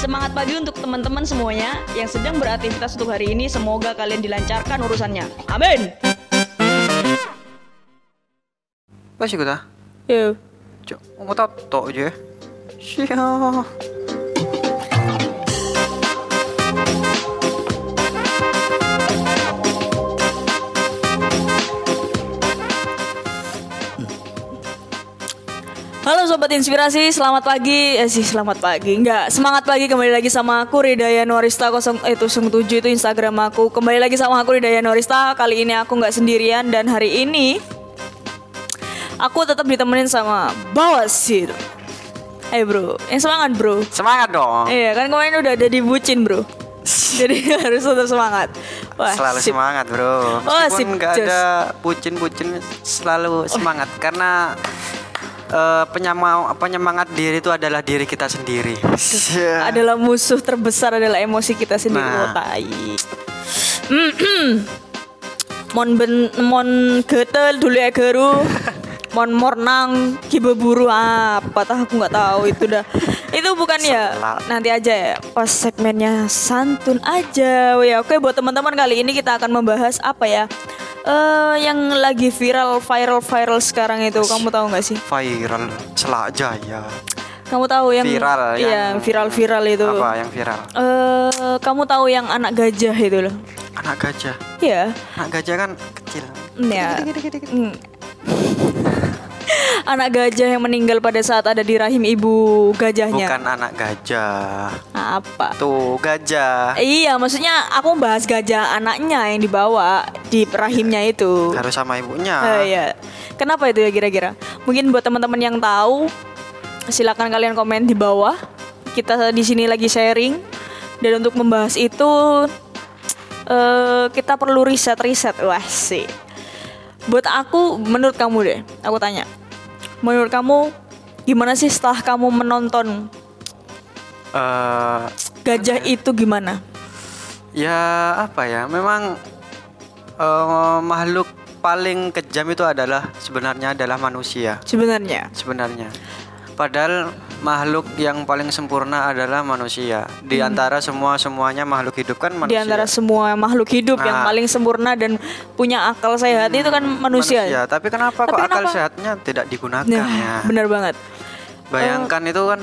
Semangat pagi untuk teman-teman semuanya yang sedang beraktivitas untuk hari ini. Semoga kalian dilancarkan urusannya. Amin. Wes iku ta? Yo. Cuk, mau tok aja. Siap. Halo Sobat Inspirasi, selamat pagi. Selamat pagi. Enggak, semangat pagi kembali lagi sama aku Ridaya Norista 07 itu Instagram aku. Kembali lagi sama aku Ridaya Norista. Kali ini aku nggak sendirian dan hari ini aku tetap ditemenin sama Bawasir. Bro, yang semangat bro. Semangat dong. Iya kan kemarin udah ada di bucin bro. Jadi harus tetap semangat. Wah, selalu sip. semangat bro. Meskipun nggak Jos. ada bucin-bucin selalu semangat karena penyemangat diri itu adalah diri kita sendiri. Adalah musuh terbesar adalah emosi kita sendiri. Nah. Tai. Mon getel dulu ya geru. Mon mornang kibeburu apa tah aku nggak tahu itu dah. Itu bukan ya. Nanti aja ya pas segmennya santun aja. Ya oke buat teman-teman kali ini kita akan membahas apa ya? Yang lagi viral sekarang itu kamu tahu nggak sih? Viral Selak Jaya. Kamu tahu yang Viral, iya, yang viral itu. Apa yang viral? Kamu tahu yang anak gajah itu loh. Anak gajah. Iya. Anak gajah kan kecil. Ya. Anak gajah yang meninggal pada saat ada di rahim ibu gajahnya. Bukan anak gajah. Apa? Tuh gajah. Iya, maksudnya aku bahas gajah anaknya yang dibawa di rahimnya itu. Harus sama ibunya. Iya. Kenapa itu ya kira-kira? Mungkin buat teman-teman yang tahu, silakan kalian komen di bawah. Kita di sini lagi sharing dan untuk membahas itu kita perlu riset. Wah sih. Buat aku, menurut kamu deh, aku tanya. Menurut kamu gimana sih setelah kamu menonton gajah itu gimana? Ya apa ya? Memang makhluk paling kejam itu adalah sebenarnya adalah manusia. Sebenarnya. Padahal makhluk yang paling sempurna adalah manusia. Di antara semuanya makhluk hidup kan manusia. Di antara semua makhluk hidup yang paling sempurna dan punya akal sehat itu kan manusia. Tapi kenapa kok akal sehatnya tidak digunakan ya? Benar banget. Bayangkan itu kan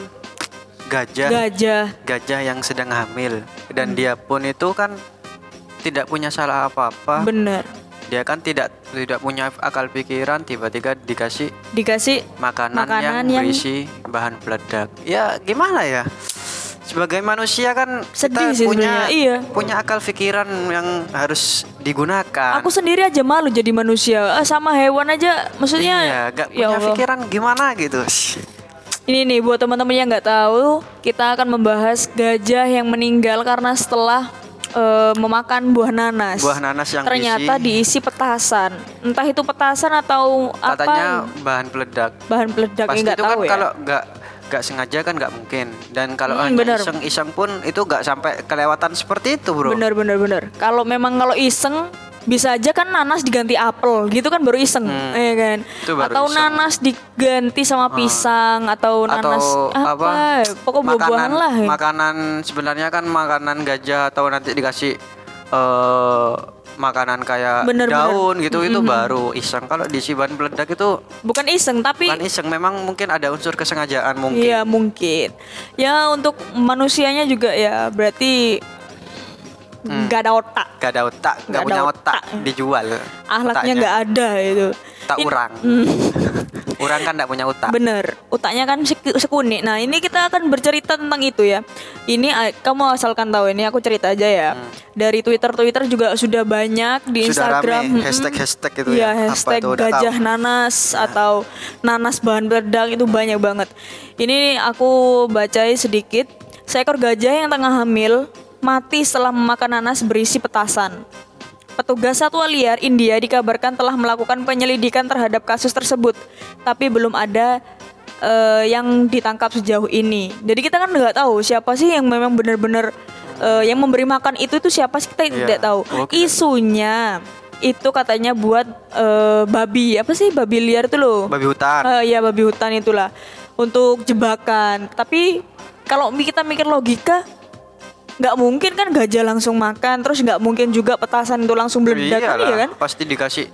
gajah yang sedang hamil dan dia pun itu kan tidak punya salah apa-apa. Benar. Dia kan tidak punya akal pikiran, tiba-tiba dikasih makanan yang berisi bahan peledak. Ya gimana ya? Sebagai manusia kan sedih kita sih punya akal pikiran yang harus digunakan. Aku sendiri aja malu jadi manusia. Sama hewan aja maksudnya. Iya, gak punya pikiran gimana gitu. Ini nih buat teman-teman yang nggak tahu, kita akan membahas gajah yang meninggal karena setelah memakan buah nanas. Buah nanas yang ternyata diisi petasan. Entah itu petasan atau katanya apa. bahan peledak. Pasti itu tahu kan ya. Kalau nggak sengaja kan nggak mungkin. Dan kalau iseng-iseng pun itu nggak sampai kelewatan seperti itu, bro. Bener. Kalau iseng bisa aja kan nanas diganti apel gitu kan baru iseng, ya kan? Atau iseng. Nanas diganti sama pisang atau nanas apa? Pokok buah-buahan lah. Ya. Makanan sebenarnya kan makanan gajah atau nanti dikasih makanan kayak daun gitu itu baru iseng. Kalau diisi bahan peledak itu bukan iseng tapi memang mungkin ada unsur kesengajaan mungkin. Iya mungkin. Ya untuk manusianya juga ya berarti Gak ada otak, gak punya otak dijual. Akhlaknya gak ada itu. Tak urang. Urang kan gak punya otak. Bener, otaknya kan sekunik. Nah ini kita akan bercerita tentang itu ya. Ini kamu asalkan tahu ini aku cerita aja ya. Dari Twitter juga sudah banyak di sudah Instagram. Hashtag itu ya. Hashtag gajah nanas atau nanas bahan peledak itu banyak banget. Ini aku bacain sedikit. Seekor gajah yang tengah hamil mati setelah memakan nanas berisi petasan. Petugas satwa liar India dikabarkan telah melakukan penyelidikan terhadap kasus tersebut, tapi belum ada yang ditangkap sejauh ini. Jadi kita kan nggak tahu siapa sih yang memang benar-benar yang memberi makan itu siapa sih kita tidak tahu. Isunya itu katanya buat babi, apa sih, babi liar itu loh. Babi hutan. Iya, babi hutan itulah. Untuk jebakan. Tapi kalau kita mikir logika, nggak mungkin kan gajah langsung makan, terus nggak mungkin juga petasan itu langsung meledak kan, ya kan? Pasti dikasih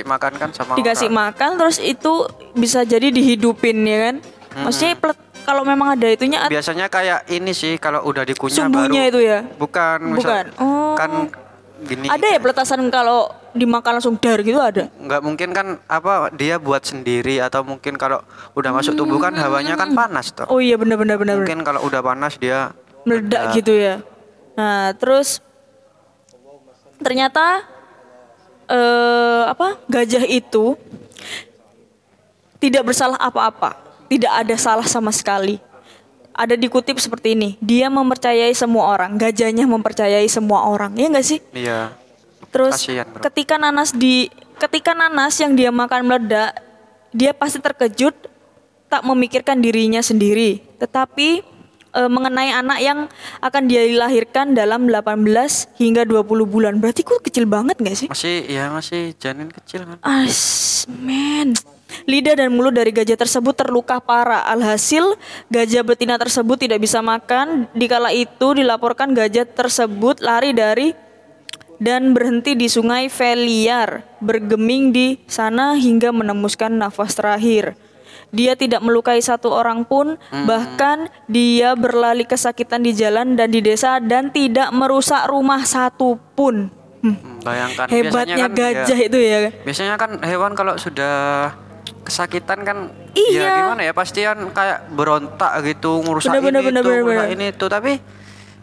makan kan sama dikasih orang. makan, terus itu bisa jadi dihidupin, ya kan? Maksudnya kalau memang ada itunya. Biasanya kayak ini sih, kalau udah dikunyah sumbunya baru. Itu ya? Bukan. Oh. Kan gini. Ada ya peletasan kalau dimakan langsung dar gitu ada? Nggak mungkin kan, apa dia buat sendiri, atau mungkin kalau udah masuk tubuh kan hawanya kan panas toh. Oh iya, benar. Mungkin kalau udah panas dia meledak gitu ya. Nah, terus ternyata gajah itu tidak bersalah apa-apa, tidak ada salah sama sekali. Ada dikutip seperti ini, dia mempercayai semua orang, gajahnya mempercayai semua orang, ya nggak sih? Iya. Terus kasian, ketika nanas yang dia makan meledak, dia pasti terkejut, tak memikirkan dirinya sendiri, tetapi mengenai anak yang akan dia lahirkan dalam 18 hingga 20 bulan. Berarti kok kecil banget gak sih? Masih janin kecil kan. Men. Lidah dan mulut dari gajah tersebut terluka parah. Alhasil gajah betina tersebut tidak bisa makan. Dikala itu dilaporkan gajah tersebut lari dari dan berhenti di sungai Veliar, bergeming di sana hingga menembuskan nafas terakhir. Dia tidak melukai satu orang pun, bahkan dia berlari kesakitan di jalan dan di desa dan tidak merusak rumah satu pun. Bayangkan, hebatnya kan gajah itu ya. Biasanya kan hewan kalau sudah kesakitan kan, iya, ya gimana ya, pasti kan kayak berontak gitu, ngurusak ini itu. Tapi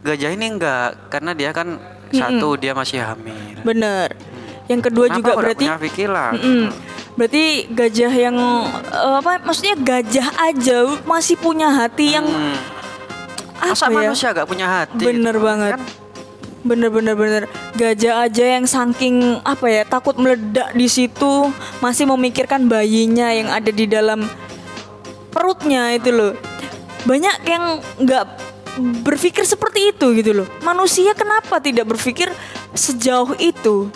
gajah ini enggak, karena dia kan satu, dia masih hamil. Bener. Yang kedua juga berarti punya pikiran. Berarti gajah yang maksudnya gajah aja masih punya hati yang masa manusia gak punya hati? Bener gitu, banget kan? Bener. Gajah aja yang saking takut meledak di situ masih memikirkan bayinya yang ada di dalam perutnya itu loh. Banyak yang nggak berpikir seperti itu gitu loh. Manusia kenapa tidak berpikir sejauh itu?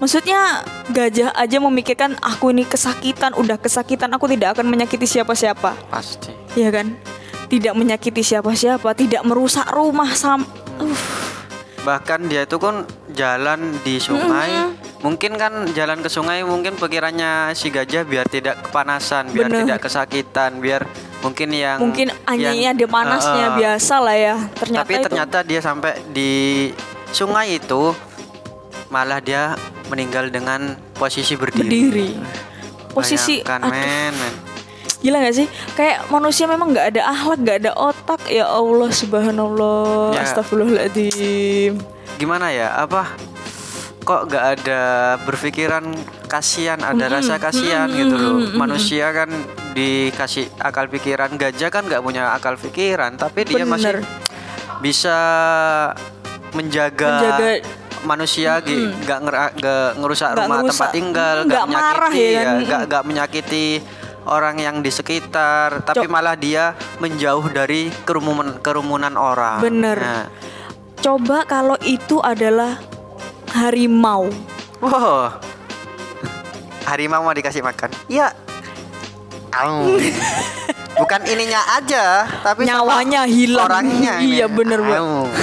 Maksudnya gajah aja memikirkan, aku ini kesakitan, udah kesakitan, aku tidak akan menyakiti siapa-siapa. Pasti. Iya kan? Tidak menyakiti siapa-siapa, tidak merusak rumah Bahkan dia itu kan jalan di sungai. Mungkin kan jalan ke sungai, mungkin pikirannya si gajah biar tidak kepanasan, biar tidak kesakitan, biar mungkin hanya ada panasnya biasa lah ya. Ternyata dia sampai di sungai itu malah dia meninggal dengan posisi berdiri. Posisi men. Gila gak sih? Kayak manusia memang gak ada akhlak, gak ada otak. Ya Allah, subhanallah ya. Astagfirullahaladzim. Gimana ya, kok gak ada berpikiran kasihan, ada rasa kasihan gitu loh. Manusia kan dikasih akal pikiran, gajah kan gak punya akal pikiran, tapi dia masih bisa menjaga manusia, gak ngerusak rumah tempat tinggal, gak menyakiti gak menyakiti orang yang di sekitar, tapi malah dia menjauh dari kerumunan orang. Bener. Nah. Coba kalau itu adalah harimau. Wow. Harimau mau dikasih makan? Ya. Bukan ininya aja, tapi nyawanya hilang. Orangnya. Iya bener banget.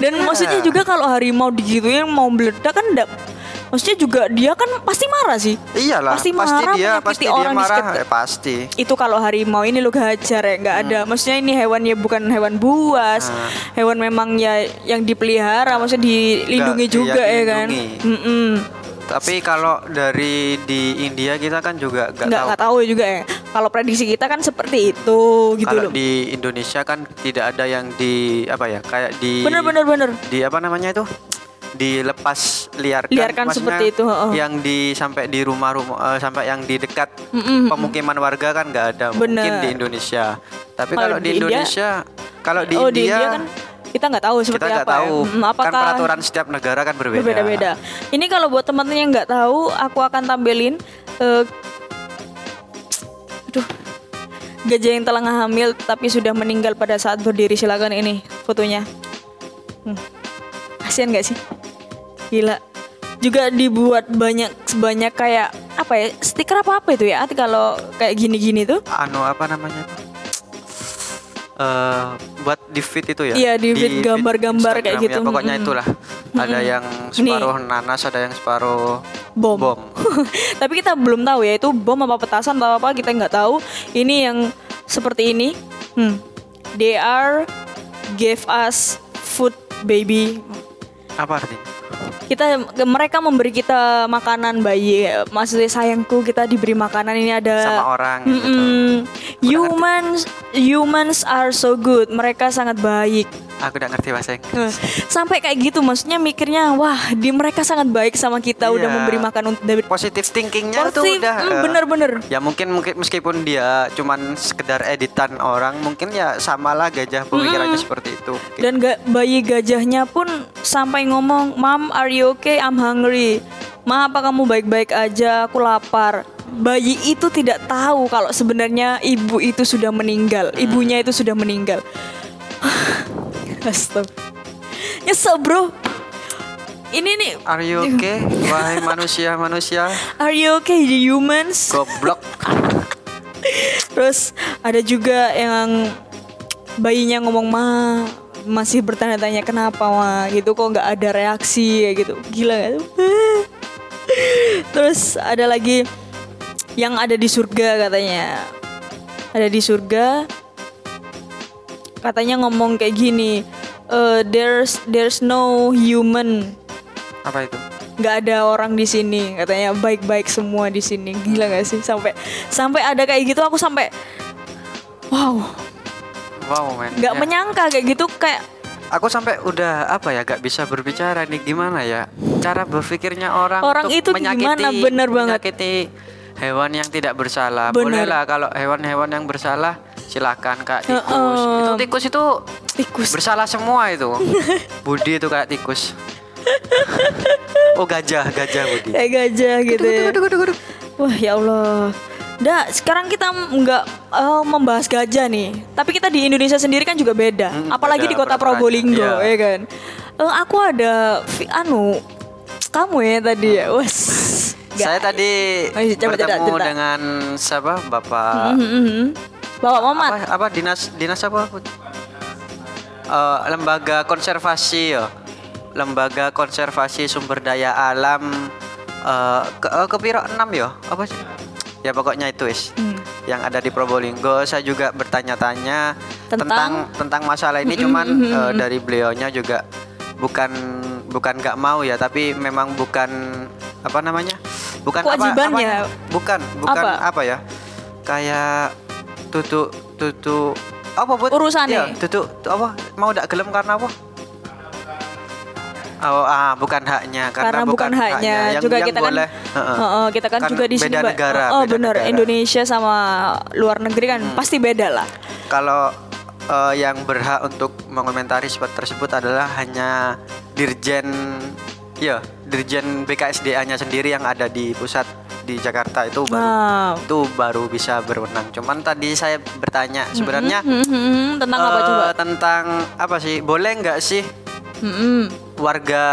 Dan maksudnya juga kalau harimau digituin mau meledak kan maksudnya juga dia kan pasti marah sih. Iyalah, pasti dia marah, pasti. Itu kalau harimau, ini lo gajah ya, nggak ada. Maksudnya ini hewannya bukan hewan buas, hewan memang ya yang dipelihara, maksudnya dilindungi juga ya kan. Tapi kalau dari di India kita kan juga nggak tahu juga ya. Kalau prediksi kita kan seperti itu gitu kalau loh. Di Indonesia kan tidak ada yang kayak di bener. Di apa namanya itu? Dilepas liarkan seperti itu. Yang sampai di rumah-rumah, sampai yang di dekat pemukiman warga kan nggak ada. Mungkin di Indonesia. Tapi kalau di Indonesia, kalau di India kan kita nggak tahu seperti kita apa. Apakah kan peraturan setiap negara kan berbeda. Ini kalau buat teman-teman yang nggak tahu, aku akan tampilin gajah yang telah hamil tapi sudah meninggal pada saat berdiri. Silakan ini fotonya. Kasian nggak sih? Gila. juga dibuat banyak kayak apa ya, stiker apa itu ya kalau kayak gini-gini tuh, Apa namanya tuh? Buat di feed itu ya? Iya, di feed gambar-gambar kayak gitu. Ya, pokoknya itulah. Ada yang separuh nanas, ada yang separuh bom. Tapi kita belum tahu ya itu bom apa petasan atau apa, kita nggak tahu. Ini yang seperti ini. They are gave us food baby. Apa artinya? Mereka memberi kita makanan bayi, maksudnya sayangku kita diberi makanan ini ada sama orang gitu. Humans are so good, mereka sangat baik. Aku udah ngerti bahasa Inggris. Sampai kayak gitu, maksudnya mikirnya wah mereka sangat baik sama kita, udah memberi makan untuk positive thinkingnya tuh udah bener-bener. Ya mungkin meskipun dia cuman sekedar editan orang, mungkin ya samalah gajah pemikirannya seperti itu. Dan bayi gajahnya pun sampai ngomong, "Mom, are you okay? I'm hungry." "Ma, apa kamu baik-baik aja? Aku lapar." Bayi itu tidak tahu kalau sebenarnya ibunya itu sudah meninggal. Astaga. Nyesel bro. Ini nih. Are you okay? Wahai manusia. Are you okay the humans? Goblok. Terus ada juga yang bayinya ngomong, "Ma," masih bertanya-tanya kenapa Ma gitu, kok nggak ada reaksi kayak gitu. Gila gak tuh? Terus ada lagi yang ada di surga katanya. Ada di surga. Katanya ngomong kayak gini, there's no human. Apa itu? Nggak ada orang di sini, katanya baik-baik semua di sini. Gila gak sih? Sampai ada kayak gitu, aku sampai wow men. Nggak menyangka kayak gitu, kayak aku sampai udah gak bisa berbicara nih, gimana ya cara berpikirnya orang itu gimana, bener banget. Menyakiti hewan yang tidak bersalah. Bolehlah kalau hewan-hewan yang bersalah silakan, Kak. Tikus itu bersalah semua itu. Budi itu kayak tikus. Oh, gajah Budi. Kayak gajah gitu ya. Wah, ya Allah. Sekarang kita nggak membahas gajah nih. Tapi kita di Indonesia sendiri kan juga beda. Apalagi di kota Probolinggo, ya kan. Aku ada kamu ya tadi ya. Saya tadi bertemu dengan siapa? Bapak Mamat. Apa dinas apa? Lembaga konservasi ya. Lembaga konservasi sumber daya alam kepiro 6 ya. Apa sih? Ya pokoknya itu yang ada di Probolinggo. Saya juga bertanya-tanya tentang masalah ini, cuman dari beliaunya juga bukan nggak mau ya, tapi memang bukan apa namanya? Bukan kewajibannya. Bukan apa ya? Kayak tutu apa buat urusannya ya, tutu apa mau ndak gelem karena apa? Bukan haknya, karena bukan haknya juga yang kita boleh, kan kita kan juga di sini beda negara. Benar, Indonesia sama luar negeri kan pasti beda lah. Kalau yang berhak untuk mengomentari seperti tersebut adalah hanya Dirjen BKSDA-nya sendiri yang ada di pusat di Jakarta, itu baru bisa berwenang. Cuman tadi saya bertanya sebenarnya tentang apa coba? Tentang apa sih? Boleh nggak sih warga,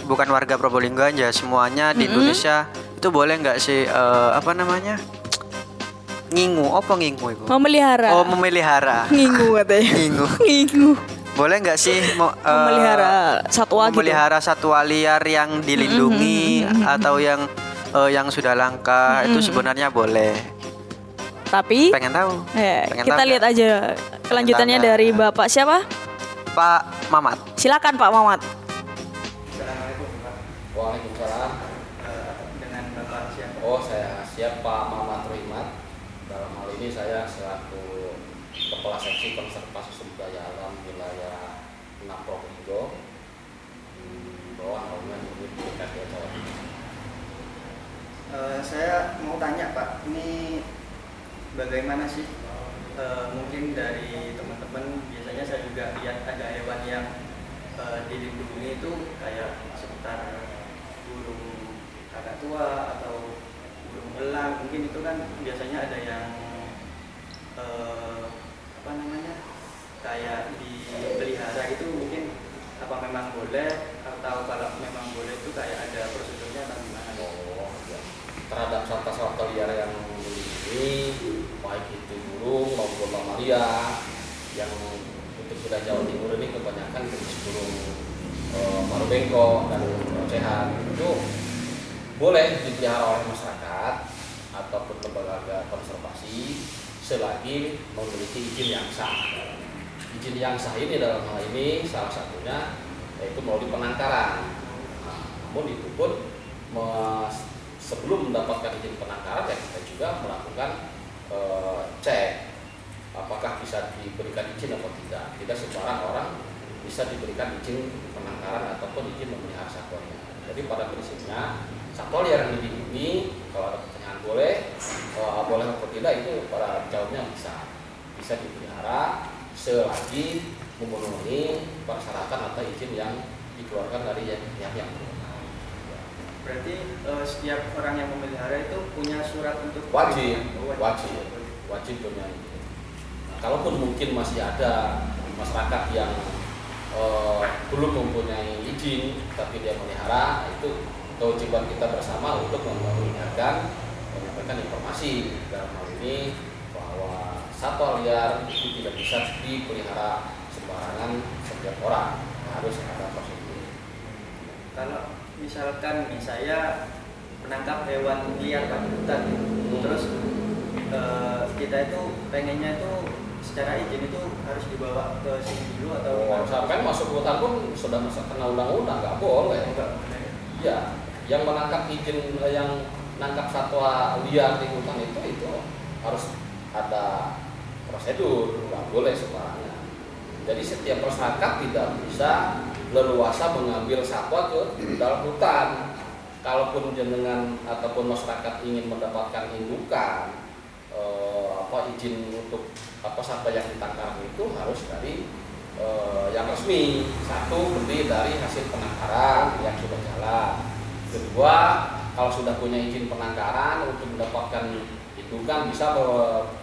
bukan warga Probolinggo aja, semuanya di Indonesia itu boleh nggak sih apa namanya? Ngingu itu? Memelihara. Memelihara. Ngingu katanya. Ngingu. Boleh nggak sih memelihara satwa satwa liar yang dilindungi atau yang sudah langka, itu sebenarnya boleh. Tapi pengen tahu. Kita lihat aja kelanjutannya dari Bapak siapa? Pak Mamat. Silakan Pak Mamat. Assalamualaikum Pak. Waalaikumsalam. Dengan Bapak siapa? Saya Pak Mamat Ruhimat. Dalam hal ini saya selaku Kepala Seksi Konservasi Sumber Daya Alam wilayah 6 Probolinggo, bawah naungan BKSDA Jawa Timur. Saya mau tanya Pak, ini bagaimana sih mungkin dari teman-teman, biasanya saya juga lihat ada hewan yang dilindungi itu kayak seputar burung kakak tua atau burung elang, mungkin itu kan biasanya ada yang kayak dipelihara itu mungkin apa memang boleh, atau kalau memang boleh itu kayak ada prosedurnya atau gimana? Oh, ya. Terhadap satwa-satwa liar yang dilindungi, baik itu burung maupun mamalia, yang untuk wilayah Jawa Timur ini kebanyakan jenis burung paruh bengkok dan ocehan itu boleh dipelihara oleh masyarakat ataupun lembaga konservasi selagi memiliki izin yang sah. Izin yang sah ini dalam hal ini salah satunya yaitu melalui penangkaran. Nah, namun itu pun sebelum mendapatkan izin penangkaran ya kita juga melakukan cek apakah bisa diberikan izin atau tidak. Tidak sembarang orang bisa diberikan izin penangkaran ataupun izin memelihara satwanya. Jadi pada prinsipnya satwa liar yang dilindungi, kalau ada pertanyaan boleh atau tidak itu pada jawabnya bisa dipelihara selagi memenuhi persyaratan atau izin yang dikeluarkan dari pihak yang berwenang. Berarti setiap orang yang memelihara itu punya surat untuk wajib punya izin. Nah, kalaupun mungkin masih ada masyarakat yang belum mempunyai izin tapi dia melihara, itu kewajiban kita bersama untuk menyampaikan informasi dalam hal ini bahwa satwa liar itu tidak bisa dipelihara sembarangan setiap orang, harus ada prosedur. Kalau misalkan saya menangkap hewan liar Pak di hutan, terus kita itu pengennya itu secara izin itu harus dibawa ke sini dulu atau sampai masuk hutan pun sudah masuk kena undang-undang, nggak boleh. Ya, yang menangkap izin yang menangkap satwa liar di hutan itu harus ada prosedur, nggak boleh sembarangan. Jadi setiap masyarakat tidak bisa leluasa mengambil satwa ke dalam hutan. Kalaupun jenengan ataupun masyarakat ingin mendapatkan indukan izin untuk satwa yang ditangkap itu harus dari yang resmi. Satu, beli dari hasil penangkaran yang sudah jalan. Kedua, kalau sudah punya izin penangkaran untuk mendapatkan indukan bisa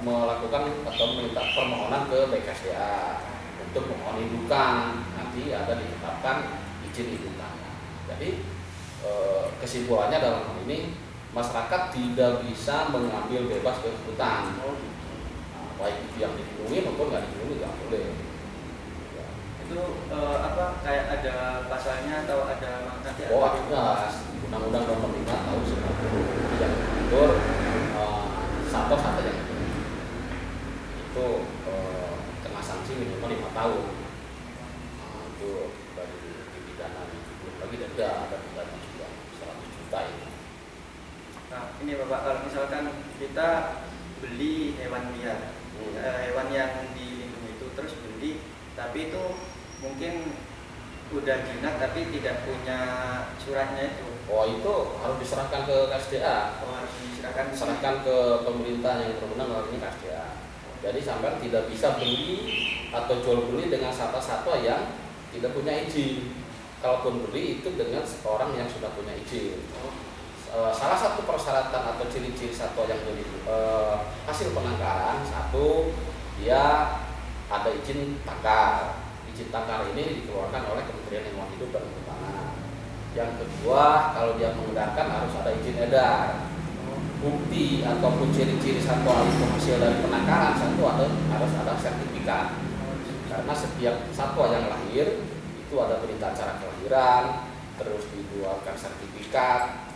melakukan atau meminta permohonan ke BKSDA untuk memohon indukan. Nanti ada ditetapkan izin indukan. Jadi kesimpulannya dalam hal ini masyarakat tidak bisa mengambil bebas ke hutan. Baik itu yang dilindungi maupun nggak dilindungi nggak boleh. Ya. Itu kayak ada pasalnya atau ada nanti? Jelas. Undang-Undang Nomor 5 Tahun 90 yang mengatur satwa yang itu kena sanksi minimal 5 tahun. Itu dari pidana, belum lagi denda, ada pidana juga 100 juta ini. Nah ini Bapak, kalau misalkan kita beli hewan liar, hewan yang dilindungi itu terus beli, tapi itu mungkin udah jinak tapi tidak punya suratnya itu. Oh, itu harus diserahkan ke KSDA. Oh, harus diserahkan ke pemerintah yang berwenang melalui KSDA. Jadi sampai tidak bisa beli atau jual beli dengan satwa-satwa yang tidak punya izin. Kalaupun beli itu dengan orang yang sudah punya izin. Salah satu persyaratan atau ciri-ciri satwa yang dari hasil penangkaran, satu, dia ada izin tangkar. Izin tangkar ini dikeluarkan oleh Kementerian Lingkungan Hidup dan Kehutanan. Yang kedua, kalau dia mengedarkan harus ada izin edar. Bukti ataupun ciri-ciri satwa itu hasil dari penangkaran, satu harus ada sertifikat. Karena setiap satwa yang lahir itu ada berita acara kelahiran, terus dibuatkan sertifikat.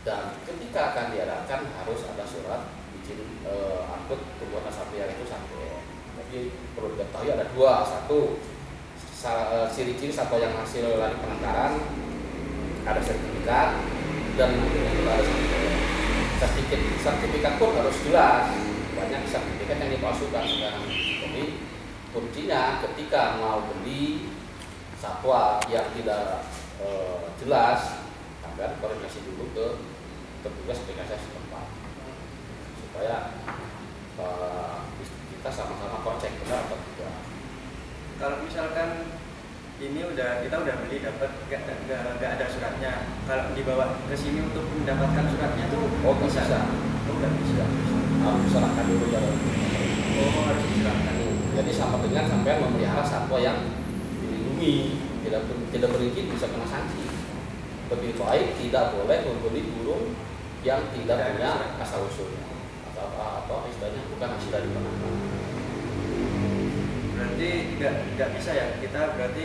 Dan ketika akan diedarkan harus ada surat izin angkut pembuatan satwa liar itu sampai. Jadi perlu diketahui ada dua, satu ciri-ciri satwa yang hasil dari penangkaran ada sertifikat dan ada sertifikat pun harus jelas. Banyak sertifikat yang dipalsukan sekarang. Jadi kuncinya ketika mau beli satwa yang tidak jelas, agar koordinasi dulu ke petugas BKSDA setempat supaya kita sama-sama cross check benar atau tidak. Kalau misalkan kita udah beli dapat nggak ada suratnya, kalau dibawa ke sini untuk mendapatkan suratnya tuh bisa. Nggak bisa. Harus diserahkan dulu ya. Harus diserahkan. Jadi sama dengan sampai memelihara satwa yang dilindungi. tidak berizin bisa kena sanksi. Lebih baik tidak boleh membeli burung yang tidak punya asal usulnya atau istilahnya bukan asli dari penangkaran. Berarti nggak bisa ya, kita berarti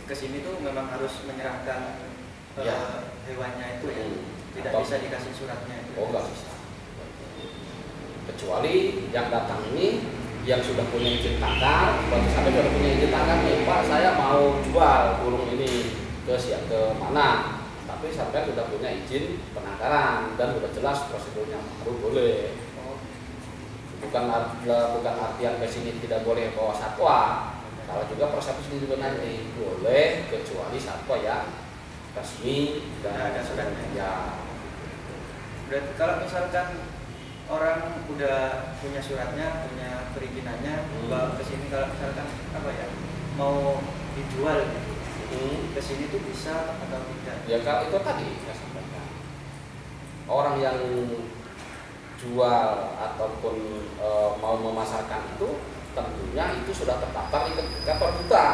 kesini tuh memang harus menyerahkan hewannya itu ya, tidak bisa dikasih suratnya itu. Oh nggak bisa, kecuali yang datang ini yang sudah punya izin tangkar. Berarti sampai sudah punya izin tangkar nih, Pak saya mau jual burung ini ke mana, tapi sampai sudah punya izin penangkaran dan sudah jelas prosedurnya baru boleh. Bukan artian ke sini tidak boleh bawa satwa. Kalau juga persepsi juga nanti boleh, kecuali satwa yang resmi dan ada suratnya. Ya. Berarti kalau misalkan orang udah punya suratnya, punya perizinannya, bawa ke sini, kalau misalkan apa ya, mau dijual ke sini tuh bisa atau tidak? Ya kalau itu tadi saya sampaikan, orang yang jual ataupun mau memasarkan itu tentunya itu sudah terdaftar di kantor kita.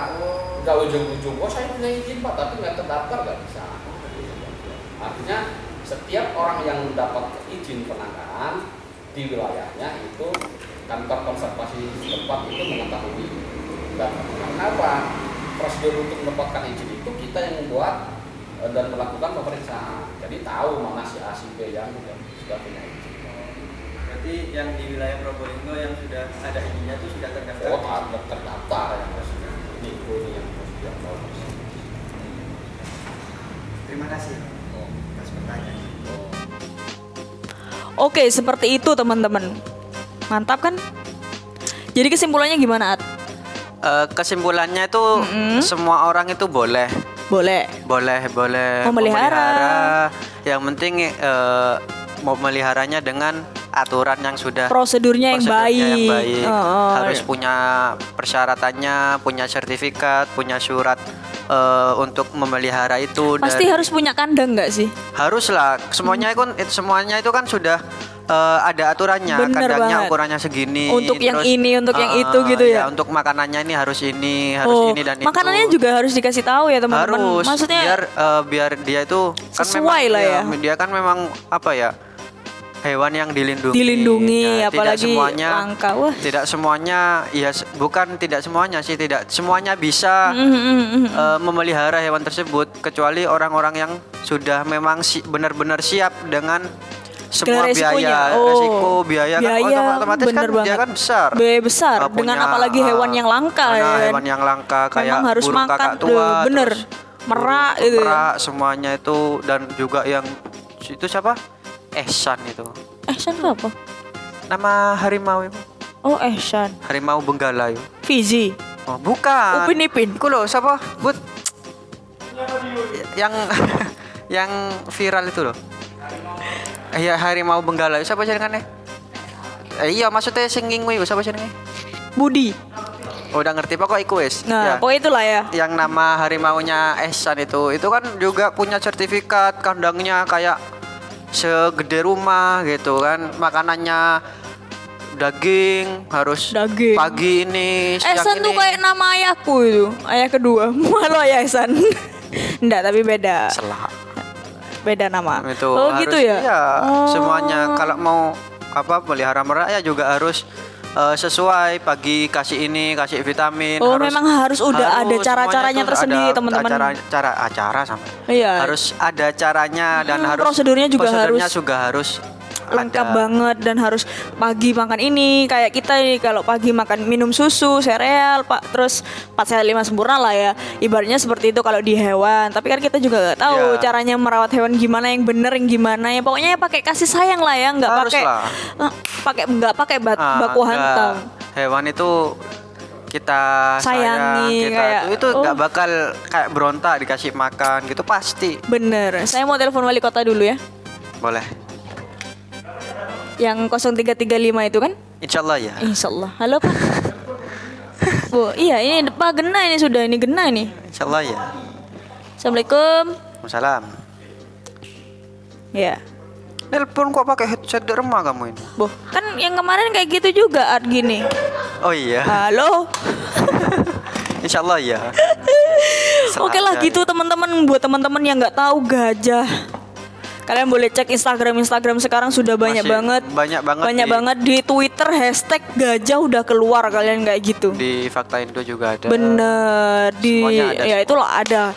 Nggak ujung-ujung, saya punya izin Pak, tapi nggak terdaftar, nggak bisa. Artinya setiap orang yang mendapat izin penangkaran di wilayahnya itu kantor konservasi setempat itu mengetahui. Dan kenapa prosedur untuk mendapatkan izin itu kita yang membuat dan melakukan pemeriksaan. Jadi tahu mana si A si B yang sudah punya izin. Berarti yang di wilayah Probolinggo yang sudah ada izinnya itu sudah terdaftar? Oh, terdaftar yang resmi. Itu yang sudah tahu. Terima kasih atas pertanyaan. Oke, seperti itu teman-teman. Mantap kan? Jadi kesimpulannya gimana, At? Kesimpulannya itu semua orang itu boleh memelihara. Yang penting mau meliharanya dengan aturan yang sudah prosedurnya yang baik. Harus punya persyaratannya, punya sertifikat, punya surat untuk memelihara itu. Pasti harus punya kandang nggak sih? Haruslah, semuanya itu kan sudah ada aturannya. Bener kandangnya banget. ukurannya segini. Untuk terus, yang ini, untuk yang itu gitu ya. Untuk makanannya ini harus ini, harus ini dan itu. Makanannya juga harus dikasih tahu ya teman-teman. Harus. Maksudnya biar dia itu kan sesuai memang, lah ya. Dia kan memang apa ya? Hewan yang dilindungi, apalagi tidak semuanya langka. Wah. Tidak semuanya, ya bukan tidak semuanya sih, tidak semuanya bisa memelihara hewan tersebut, kecuali orang-orang yang sudah memang benar-benar siap dengan semua biaya, resiko biaya kan otomatis kan dia kan besar. Biaya besar dengan apalagi hewan yang langka ya. Hewan yang langka kayak harus burung makan, kakak tua, bener. Merak itu. Merak semuanya itu, dan juga yang itu siapa? Ehsan itu. Ehsan itu apa? Nama harimau itu. Oh, Ehsan. Harimau Benggala itu. Fiji. Oh, bukan. Upin Ipin. Iku lho, siapa? But. Yang yang viral itu loh. Iya, harimau Benggala. Siapa jenengane? Iya, maksudnya sing ngingu iku siapa jenenge? Budi. Oh, udah ngerti pokok iku wis. Nah, pokoknya itulah ya. Yang nama harimaunya Ehsan itu kan juga punya sertifikat, kandangnya kayak segede rumah gitu kan, makanannya daging, harus pagi ini, siang Ehsan ini. tuh kayak nama ayahku itu, ayah kedua. Malu ayah Ehsan. Enggak, tapi beda. Selak. Beda nama. Itu oh harus, gitu ya? Iya, semuanya kalau mau pelihara merak ya juga harus sesuai, pagi kasih ini, kasih vitamin. Memang harus udah ada cara-caranya tersendiri teman-teman. Acara sama. Iya. Harus ada caranya dan harus prosedurnya juga harus lengkap ada. banget, dan harus pagi makan ini kayak kita ini, kalau pagi makan minum susu, sereal, terus 4 sehat 5 sempurna lah ya. Ibaratnya seperti itu kalau di hewan. Tapi kan kita juga gak tahu caranya merawat hewan gimana yang bener, yang gimana ya. Pokoknya ya pakai kasih sayang lah ya, nggak pakai baku hantam. Hewan itu kita sayangi, kita itu nggak bakal kayak berontak dikasih makan gitu, pasti. Bener. Saya mau telepon wali kota dulu ya. Boleh. Yang 0335 itu kan? Insyaallah ya. Insyaallah. Halo Pak. Bu, iya ini Pak Gena ini sudah, ini Gena ini. Insyaallah ya. Assalamualaikum. Waalaikumsalam. Ya. Telepon kok pakai headset di rumah kamu ini? Bu, kan yang kemarin kayak gitu juga gini. Oh iya. Halo. Insyaallah ya. Oke lah gitu teman-teman, buat teman-teman yang nggak tahu gajah, kalian boleh cek Instagram sekarang sudah banyak banget di Twitter hashtag gajah udah keluar, kalian kayak gitu. Di Fakta Indo juga ada. Bener, ya itulah ada.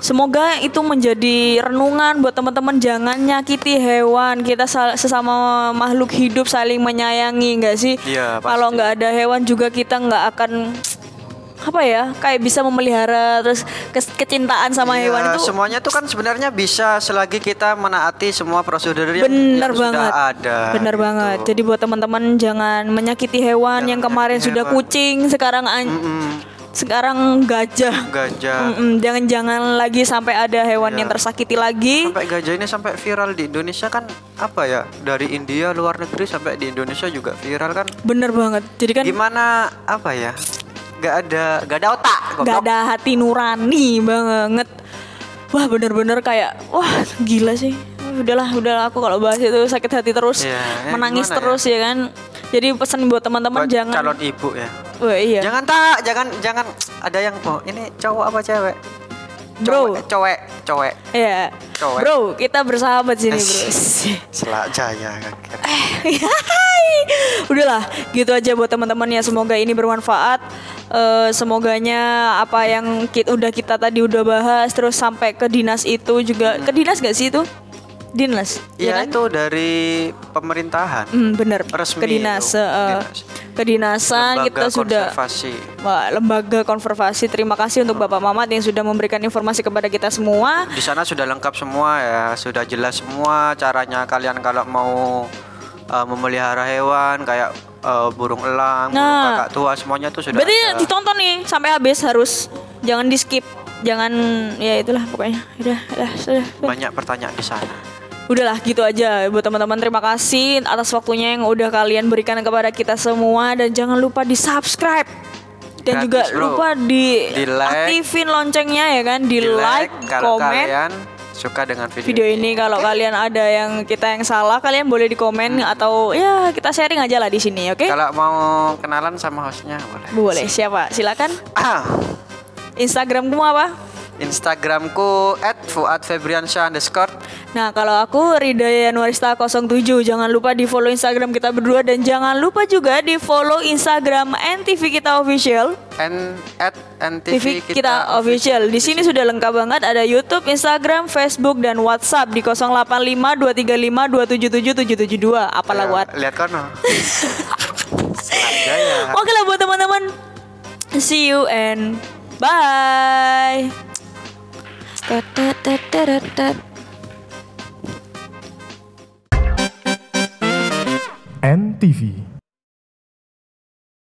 Semoga itu menjadi renungan buat teman-teman, jangan nyakiti hewan. Kita sesama makhluk hidup saling menyayangi, nggak sih? Iya, kalau nggak ada hewan juga kita nggak akan kayak bisa memelihara terus kecintaan sama hewan itu. Semuanya tuh kan sebenarnya bisa selagi kita menaati semua prosedur yang sudah ada. Bener gitu. banget. Jadi buat teman-teman jangan menyakiti hewan. Yang kemarin sudah kucing, sekarang gajah. Jangan lagi sampai ada hewan yang tersakiti lagi. Sampai gajah ini sampai viral di Indonesia kan dari India luar negeri sampai di Indonesia juga viral kan. Bener banget. Jadi kan gimana Gak ada otak, gak ada hati nurani banget. Wah bener-bener kayak gila sih. Udahlah aku kalau bahas itu sakit hati terus, menangis terus ya kan. Jadi pesan buat teman-teman jangan calon ibu ya. Iya. Jangan ada yang ini cowok apa cewek? Bro, cowok. Iya. Cowok. Bro, kita bersahabat sini, bro. Selak jaya. Udahlah, gitu aja buat teman-teman ya. Semoga ini bermanfaat. Semoganya apa yang kita tadi udah bahas terus sampai ke dinas itu juga. Ke dinas gak sih itu? Dinas. Iya kan? Itu dari pemerintahan. Bener. Resmi. Ke dinas. Kedinasan lembaga kita sudah konservasi. Lembaga konservasi. Terima kasih untuk Bapak Mamat yang sudah memberikan informasi kepada kita semua. Di sana sudah lengkap semua ya, sudah jelas semua caranya kalian kalau mau memelihara hewan kayak burung elang, burung kakak tua, semuanya tuh sudah. Berarti ditonton nih sampai habis, harus jangan di skip, jangan ya itulah pokoknya. Sudah. Banyak pertanyaan di sana. Udahlah gitu aja buat teman-teman, terima kasih atas waktunya yang udah kalian berikan kepada kita semua, dan jangan lupa di subscribe dan gratis, juga lupa di aktifin loncengnya ya kan, di like, kalau komen. Kalian suka dengan video ini. Kalau kalian ada yang salah, kalian boleh di komen atau ya kita sharing aja lah di sini, oke? Kalau mau kenalan sama hostnya boleh. Siapa? Silakan. Instagrammu apa? Instagramku @fuadfebriansyah_. Nah kalau aku Rida Yanuarista 07. Jangan lupa di follow Instagram kita berdua, dan jangan lupa juga di follow Instagram NTV Kita Official. NTV Kita Official. Di sini sudah lengkap banget, ada YouTube, Instagram, Facebook, dan WhatsApp di 085235277772. Apalah buat? Lihat kono. Oke lah buat teman-teman. See you and bye. NTV